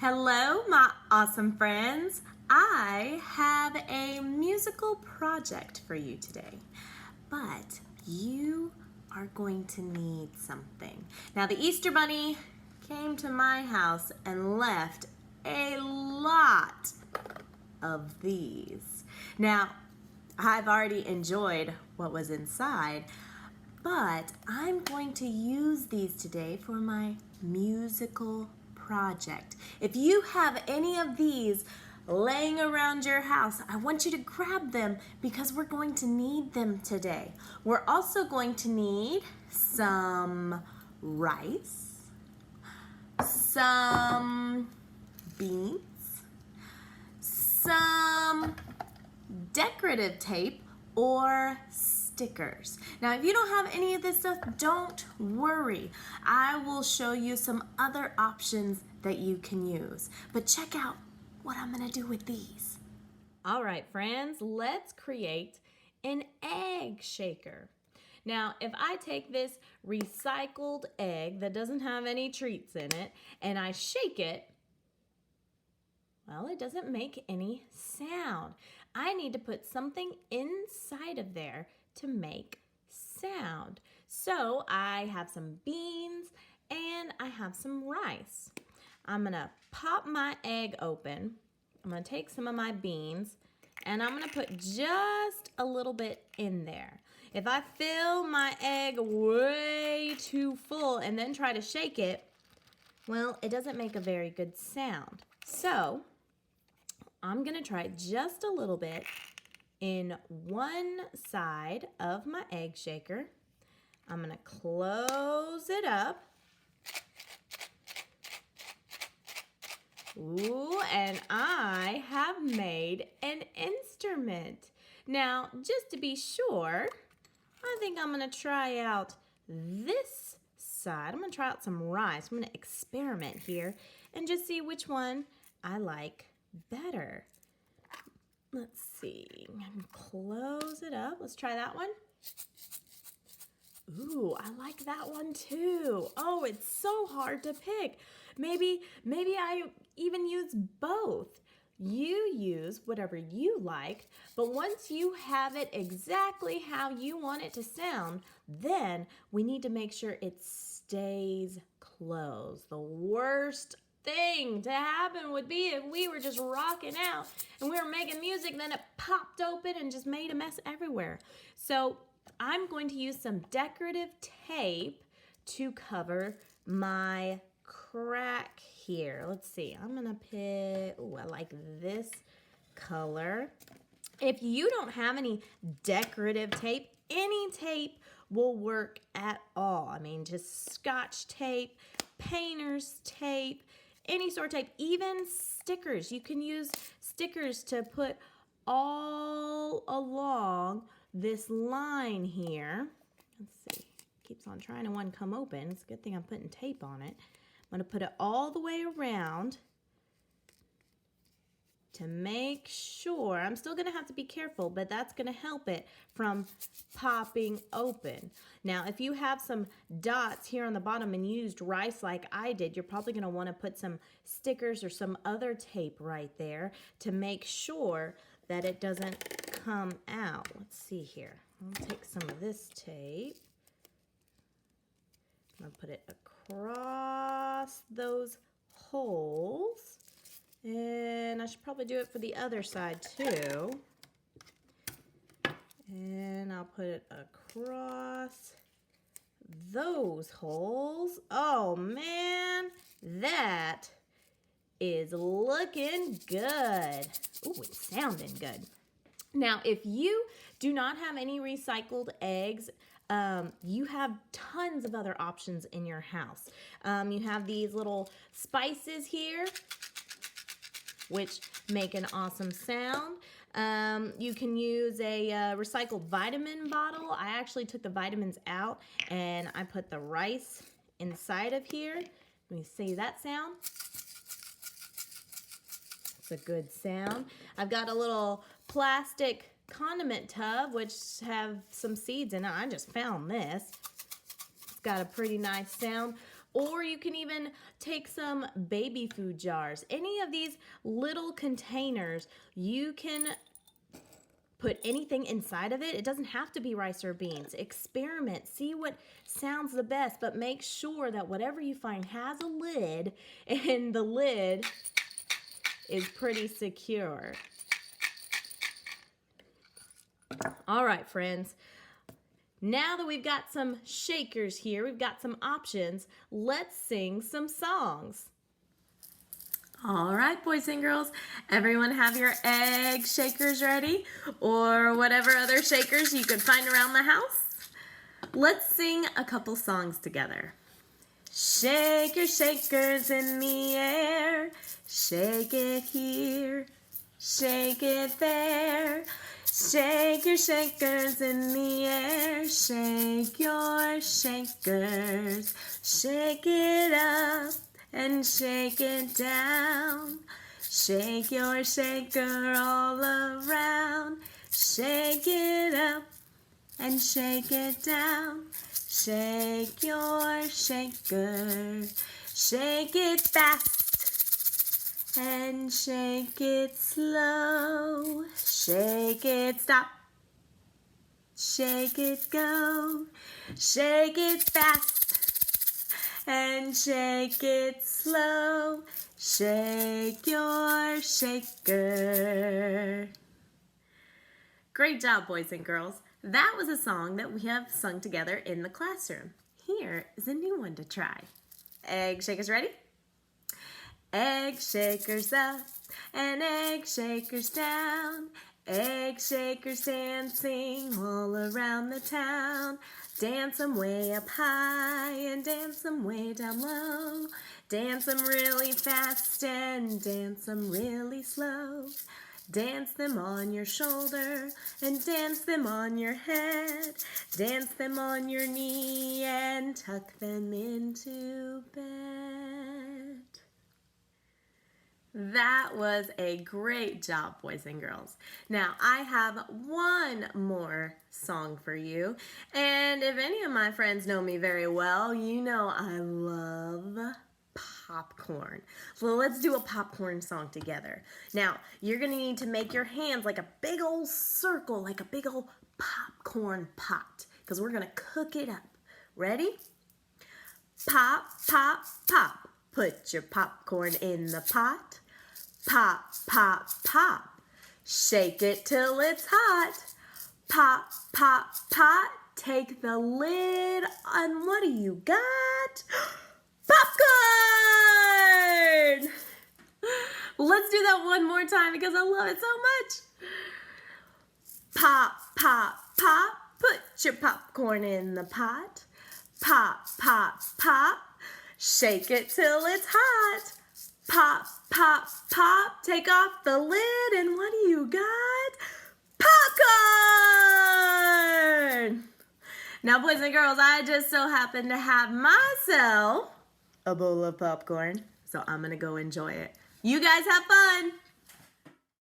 Hello, my awesome friends. I have a musical project for you today, but you are going to need something. Now, the Easter Bunny came to my house and left a lot of these. Now, I've already enjoyed what was inside, but I'm going to use these today for my musical project. If you have any of these laying around your house, I want you to grab them because we're going to need them today. We're also going to need some rice, some beans, some decorative tape or stickers. Now, if you don't have any of this stuff, don't worry. I will show you some other options that you can use. But check out what I'm gonna do with these. All right, friends, let's create an egg shaker. Now, if I take this recycled egg that doesn't have any treats in it and I shake it, well, it doesn't make any sound. I need to put something inside of there to make sound. So I have some beans and I have some rice. I'm gonna pop my egg open. I'm gonna take some of my beans and I'm gonna put just a little bit in there. If I fill my egg way too full and then try to shake it, well, it doesn't make a very good sound. So I'm gonna try just a little bit in one side of my egg shaker. I'm gonna close it up. Ooh, and I have made an instrument. Now, just to be sure, I think I'm gonna try out this side. I'm gonna try out some rice. I'm gonna experiment here and just see which one I like better. Let's see, close it up. Let's try that one. Ooh, I like that one too. Oh, it's so hard to pick. Maybe I even use both. You use whatever you like, but once you have it exactly how you want it to sound, then we need to make sure it stays closed. The worst thing to happen would be if we were just rocking out and we were making music, then it popped open and just made a mess everywhere. So I'm going to use some decorative tape to cover my crack here. Let's see, I'm gonna pick, oh, I like this color. If you don't have any decorative tape, any tape will work at all. I mean, just Scotch tape, painter's tape, any sort of tape, even stickers. You can use stickers to put all along this line here. Let's see, keeps on trying to one come open. It's a good thing I'm putting tape on it. I'm gonna put it all the way around to make sure. I'm still gonna have to be careful, but that's gonna help it from popping open. Now, if you have some dots here on the bottom and used rice like I did, you're probably gonna wanna put some stickers or some other tape right there to make sure that it doesn't come out. Let's see here. I'll take some of this tape. I'm gonna put it across those holes. And I should probably do it for the other side too. And I'll put it across those holes. Oh man, that is looking good. Ooh, it's sounding good. Now, if you do not have any recycled eggs, you have tons of other options in your house. You have these little spices here, which make an awesome sound. You can use a recycled vitamin bottle. I actually took the vitamins out and I put the rice inside of here. Let me see that sound. It's a good sound. I've got a little plastic condiment tub which have some seeds in it. I just found this. It's got a pretty nice sound. Or you can even take some baby food jars. Any of these little containers, you can put anything inside of it. It doesn't have to be rice or beans. Experiment, see what sounds the best, but make sure that whatever you find has a lid and the lid is pretty secure. All right, friends. Now that we've got some shakers here, we've got some options, let's sing some songs. All right, boys and girls, everyone have your egg shakers ready, or whatever other shakers you could find around the house? Let's sing a couple songs together. Shake your shakers in the air, shake it here, shake it there. Shake your shakers in the air, shake your shakers, shake it up and shake it down. Shake your shaker all around, shake it up and shake it down. Shake your shaker, shake it fast and shake it slow. Shake it stop, shake it go. Shake it fast and shake it slow. Shake your shaker. Great job, boys and girls. That was a song that we have sung together in the classroom. Here is a new one to try. Egg shakers ready? Egg shakers up and egg shakers down. Egg shakers dancing all around the town. Dance them way up high and dance them way down low. Dance them really fast and dance them really slow. Dance them on your shoulder and dance them on your head. Dance them on your knee and tuck them into bed. That was a great job, boys and girls. Now, I have one more song for you. And if any of my friends know me very well, you know I love popcorn. So let's do a popcorn song together. Now, you're going to need to make your hands like a big old circle, like a big old popcorn pot, because we're going to cook it up. Ready? Pop, pop, pop. Put your popcorn in the pot. Pop, pop, pop. Shake it till it's hot. Pop, pop, pop. Take the lid and what do you got? Popcorn! Let's do that one more time because I love it so much. Pop, pop, pop. Put your popcorn in the pot. Pop, pop, pop. Shake it till it's hot. Pop, pop, pop. Take off the lid and what do you got? Popcorn! Now, boys and girls, I just so happen to have myself a bowl of popcorn, so I'm gonna go enjoy it. You guys have fun!